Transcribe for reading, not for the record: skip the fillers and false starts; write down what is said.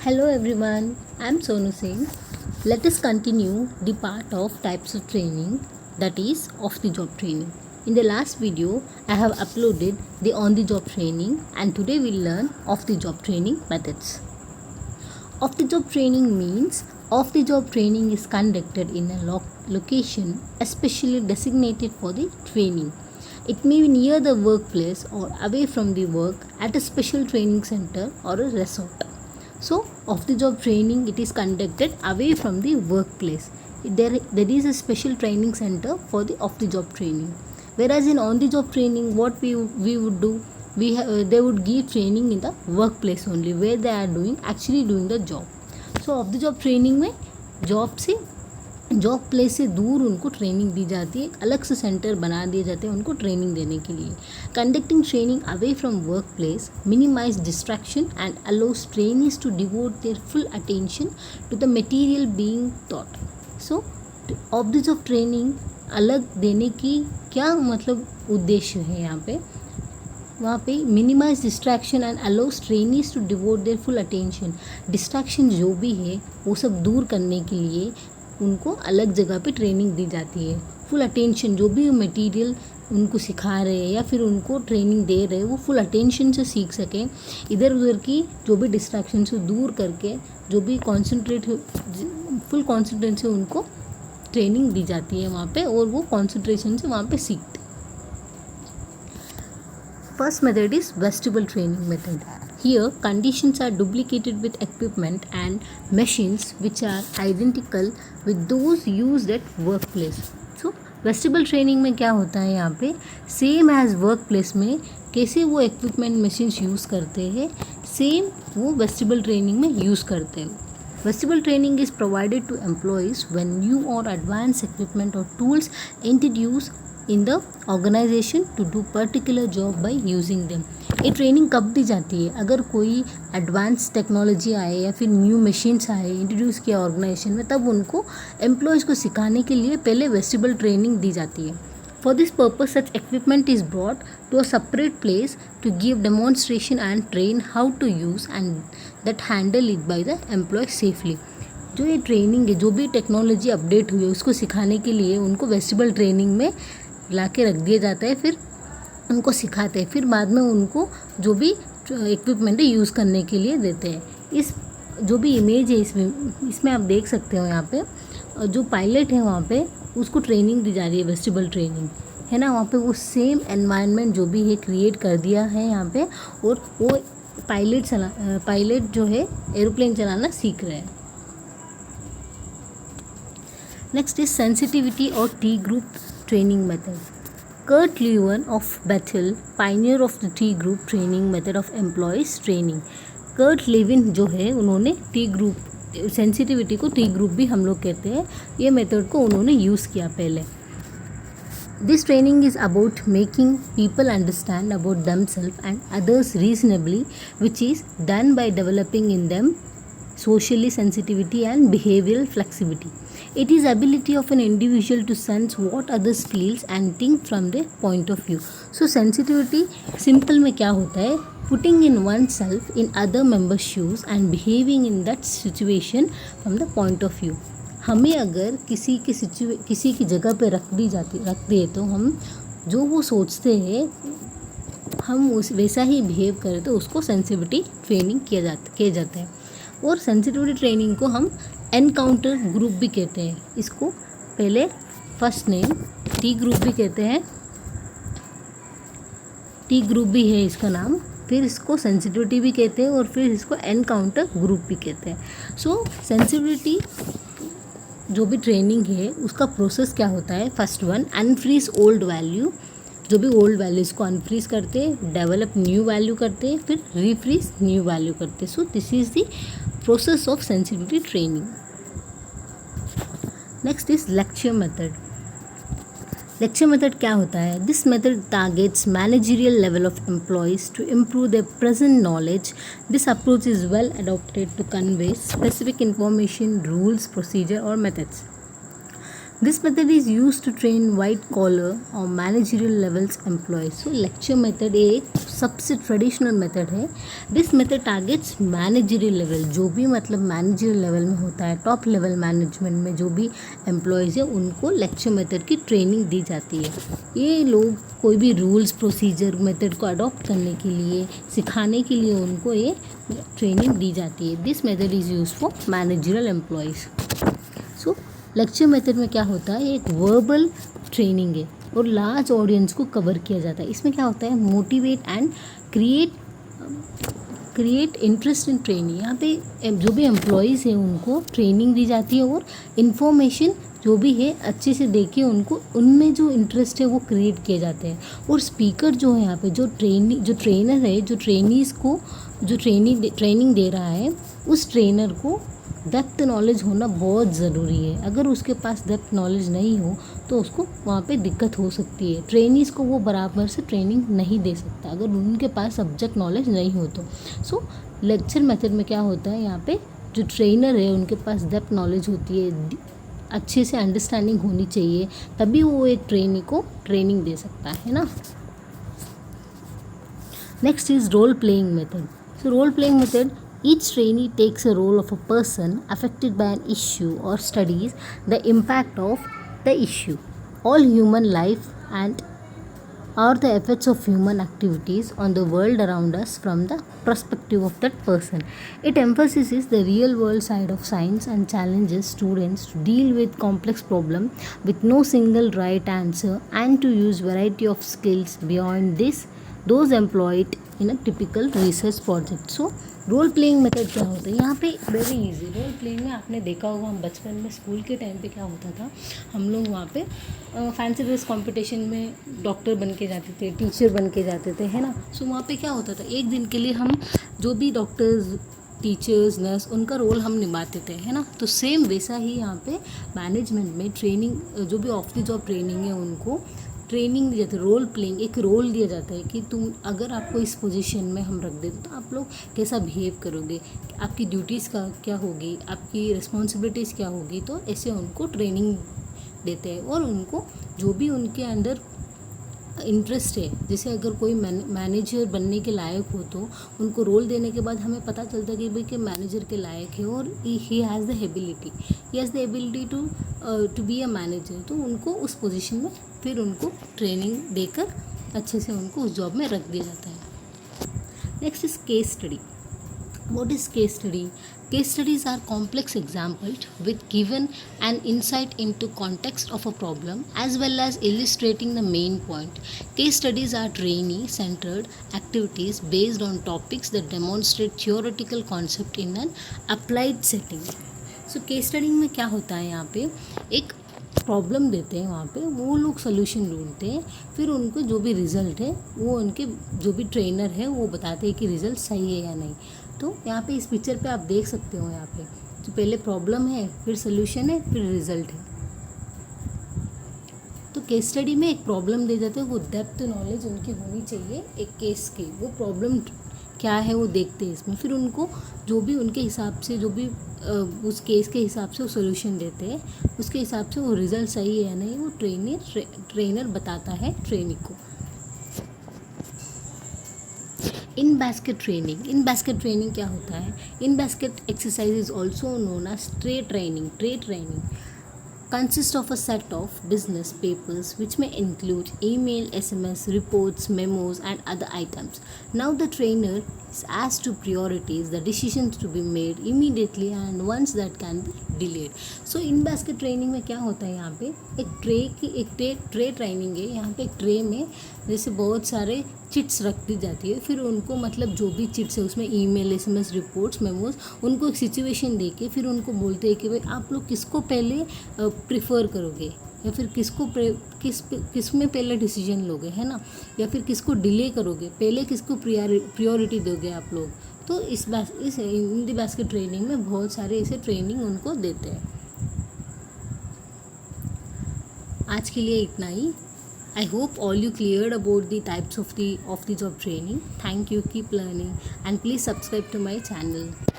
Hello everyone, I'm Sonu Singh. Let us continue the part of types of training, that is off the job training. In the last video, I have uploaded the on the job training, and today we'll learn off the job training methods. Off the job training means off the job training is conducted in a location especially designated for the training. It may be near the workplace or away from the work at a special training center or a resort. So, off the job training it is conducted away from the workplace. There is a special training center for the off the job training. Whereas in on the job training, what we would do, they would give training in the workplace only, where they are doing the job. So of the job training में job place से दूर उनको training दी जाती है, अलग से centre बना दिए जाते हैं उनको ट्रेनिंग देने के लिए. Conducting training away from work place minimise distraction and allows trainees to devote their full attention to the material being taught. So off the job training अलग देने की क्या मतलब उद्देश्य है यहाँ पे, वहाँ पे minimise distraction and allows trainees to devote their full attention. Distraction जो भी है वो सब दूर करने के लिए उनको अलग जगह पे ट्रेनिंग दी जाती है. फुल अटेंशन, जो भी मटेरियल उनको सिखा रहे हैं या फिर उनको ट्रेनिंग दे रहे हैं वो फुल अटेंशन से सीख सकें. इधर उधर की जो भी डिस्ट्रैक्शन से दूर करके जो भी फुल कॉन्सेंट्रेट से उनको ट्रेनिंग दी जाती है वहाँ पे, और वो कॉन्सेंट्रेशन से वहाँ पे सीखते. First method is vestibule training method. Here conditions are duplicated with equipment and machines which are identical with those used at workplace. So vestibule training में क्या होता है, यहाँ पे सेम एज वर्कप्लेस में कैसे वो इक्विपमेंट मशीन्स यूज़ करते हैं, सेम वो वेस्टिबल ट्रेनिंग में यूज़ करते हैं. Vestibule training is provided to employees when new or advanced equipment or tools introduced in the organization to do particular job by using them. ये training कब दी जाती है, अगर कोई एडवांस टेक्नोलॉजी आए या फिर न्यू मशीन्स आए इंट्रोड्यूस किया ऑर्गेनाइजेशन में, तब उनको एम्प्लॉयज़ को सिखाने के लिए पहले वेस्टिबल ट्रेनिंग दी जाती है. For this purpose such equipment is brought to a separate place to give demonstration and train how to use and that handle it by the employ safely. जो ये ट्रेनिंग है, जो भी टेक्नोलॉजी अपडेट हुई है उसको सिखाने के लिए उनको वेस्टिबल ट्रेनिंग में ला के रख दिया जाता है, फिर उनको सिखाते हैं, फिर बाद में उनको जो भी इक्विपमेंट है यूज़ करने के लिए देते हैं. इस जो भी इमेज है इसमें आप देख सकते हो, यहाँ पे जो पायलट है वहाँ पे उसको ट्रेनिंग दी जा रही है, वेस्टिबल ट्रेनिंग है ना. वहाँ पे वो सेम एनवायरनमेंट जो भी है क्रिएट कर दिया है यहाँ पे, और वो पायलट जो है एरोप्लेन चलाना सीख रहे हैं. नेक्स्ट इज सेंसिटिविटी और T group training method. Kurt Lewin of Bethel, pioneer of the T group training method of employees training. Kurt Lewin जो है उन्होंने T group सेंसिटिविटी को T group भी हम लोग कहते हैं, ये मेथड को उन्होंने यूज़ किया पहले. This training is about making people understand about themselves and others reasonably, which is done by developing in them socially sensitivity and behavioral flexibility. It is ability of an individual to sense what others feels and think from their point of view. So sensitivity simple में क्या होता है, putting in oneself in other members' shoes and behaving in that situation from the point of view. हमें अगर किसी की जगह पे रख दिए तो हम जो वो सोचते हैं हम उस वैसा ही बिहेव करें तो उसको सेंसिटिविटी ट्रेनिंग किए जाते हैं. और सेंसिटिविटी ट्रेनिंग को हम एनकाउंटर ग्रुप भी कहते हैं. इसको पहले फर्स्ट नेम टी ग्रुप भी कहते हैं, टी ग्रुप भी है इसका नाम, फिर इसको सेंसिटिविटी भी कहते हैं और फिर इसको एनकाउंटर ग्रुप भी कहते हैं. सो सेंसिटिविटी जो भी ट्रेनिंग है उसका प्रोसेस क्या होता है, first one unfreeze old value, जो भी ओल्ड वैल्यूज को अनफ्रीज करते, डेवलप न्यू वैल्यू करते, फिर रीफ्रीज न्यू वैल्यू करते. So this is the process of sensitivity training. Next is lecture method. Lecture method क्या होता है, this method targets managerial level of employees to improve their present knowledge. This approach is well adopted to convey specific information, rules, procedure और methods. This method is used to train white collar or managerial levels employees. So lecture method एक सबसे traditional method है. This method targets managerial level, जो भी मतलब managerial level में होता है, टॉप लेवल मैनेजमेंट में जो भी एम्प्लॉयज़ है उनको लेक्चर मेथड की ट्रेनिंग दी जाती है. ये लोग कोई भी रूल्स प्रोसीजर मेथड को अडॉप्ट करने के लिए, सिखाने के लिए उनको ये ट्रेनिंग दी जाती है. This method is use for managerial employees. So lecture method में क्या होता है, एक वर्बल ट्रेनिंग है और लार्ज ऑडियंस को कवर किया जाता है. इसमें क्या होता है, motivate and create interest in training. यहाँ पे जो भी एम्प्लॉयज़ हैं उनको ट्रेनिंग दी जाती है और इन्फॉर्मेशन जो भी है अच्छे से देके उनको उनमें जो इंटरेस्ट है वो क्रिएट किए जाते हैं. और स्पीकर जो है यहाँ पे जो ट्रेनर है, जो ट्रेनीज़ को जो ट्रेनिंग दे रहा है, उस ट्रेनर को डेप्थ नॉलेज होना बहुत ज़रूरी है. अगर उसके पास डेप्थ नॉलेज नहीं हो तो उसको वहाँ पे दिक्कत हो सकती है. ट्रेनीज़ को वो बराबर से ट्रेनिंग नहीं दे सकता अगर उनके पास सब्जेक्ट नॉलेज नहीं हो तो. सो लेक्चर मेथड में क्या होता है, यहाँ पे जो ट्रेनर है उनके पास डेप्थ नॉलेज होती है, अच्छे से अंडरस्टैंडिंग होनी चाहिए, तभी वो एक ट्रेनी को ट्रेनिंग दे सकता है ना. Next is role playing method. So role playing method, each trainee takes a role of a person affected by an issue or studies the impact of the issue, all human life and or the effects of human activities on the world around us from the perspective of that person. It emphasizes the real world side of science and challenges students to deal with complex problems with no single right answer and to use variety of skills beyond this those employed in a typical research project. So role playing method क्या होता है, यहाँ पे very easy. Role playing में आपने देखा होगा, हम बचपन में स्कूल के टाइम पे क्या होता था, हम लोग वहाँ पे फैंसी ड्रेस कंपटीशन में डॉक्टर बन के जाते थे, टीचर बन के जाते थे, है ना. सो वहाँ पे क्या होता था, एक दिन के लिए हम जो भी डॉक्टर्स, टीचर्स, नर्स, उनका रोल हम निभाते थे, है ना. तो सेम वैसा ही यहाँ पे मैनेजमेंट में ट्रेनिंग, जो भी ऑफ द जॉब ट्रेनिंग है उनको ट्रेनिंग दी जाती है. रोल प्लेइंग एक रोल दिया जाता है कि तुम अगर आपको इस पोजीशन में हम रख देते तो आप लोग कैसा बिहेव करोगे, आपकी ड्यूटीज़ का क्या होगी, आपकी रिस्पॉन्सिबिलिटीज़ क्या होगी. तो ऐसे उनको ट्रेनिंग देते हैं और उनको जो भी उनके अंदर इंटरेस्ट है, जैसे अगर कोई मैनेजर बनने के लायक हो तो उनको रोल देने के बाद हमें पता चलता है कि भाई कि मैनेजर के लायक है और he has the ability to be a manager. तो उनको उस पोजीशन में फिर उनको ट्रेनिंग देकर अच्छे से उनको उस जॉब में रख दिया जाता है. Next is case study. What is case study? Case studies are complex examples with given an insight into context of a problem as well as illustrating the main point. Case studies are trainee-centered activities based on topics that demonstrate theoretical concept in an applied setting. So case study में क्या होता है, यहाँ पे एक problem देते हैं, वहाँ पे वो लोग सोल्यूशन ढूंढते हैं, फिर उनको जो भी रिज़ल्ट है वो उनके जो भी ट्रेनर है वो बताते हैं कि रिज़ल्ट सही है या नहीं. तो यहाँ पे इस पिक्चर पे आप देख सकते हो, यहाँ पे जो पहले प्रॉब्लम है, फिर सोल्यूशन है, फिर रिज़ल्ट है. तो केस स्टडी में एक प्रॉब्लम दे जाते हैं, वो डेप्थ नॉलेज उनकी होनी चाहिए एक केस की, वो प्रॉब्लम क्या है वो देखते हैं इसमें, फिर उनको जो भी उनके हिसाब से जो भी उस केस के हिसाब से वो सोल्यूशन देते हैं, उसके हिसाब से वो रिज़ल्ट सही है या नहीं वो ट्रेनर बताता है ट्रेनी को. इन बास्केट ट्रेनिंग क्या होता है, in basket exercise is also known as tray training consists of a set of business papers which may include email, SMS, reports, memos and other items. Now the trainer is asked to prioritize the decisions to be made immediately and ones that can be delayed. So in basket training में क्या होता है, यहाँ पे एक tray training है. यहाँ पे एक ट्रे में जैसे बहुत सारे चिट्स रख दी जाती है, फिर उनको मतलब जो भी चिट्स है उसमें ईमेल, SMS, रिपोर्ट्स, मेमोज, उनको एक सिचुएशन दे के फिर उनको बोलते हैं कि भाई आप लोग किसको पहले प्रिफर करोगे या फिर किस में पहले डिसीजन लोगे, है ना, या फिर किसको डिले करोगे, पहले किसको प्रायोरिटी दोगे आप लोग. तो इस इन द बास्केट ट्रेनिंग में बहुत सारे ऐसे ट्रेनिंग उनको देते हैं. आज के लिए इतना ही. I hope all you cleared about the types of the job training. Thank you. Keep learning and please subscribe to my channel.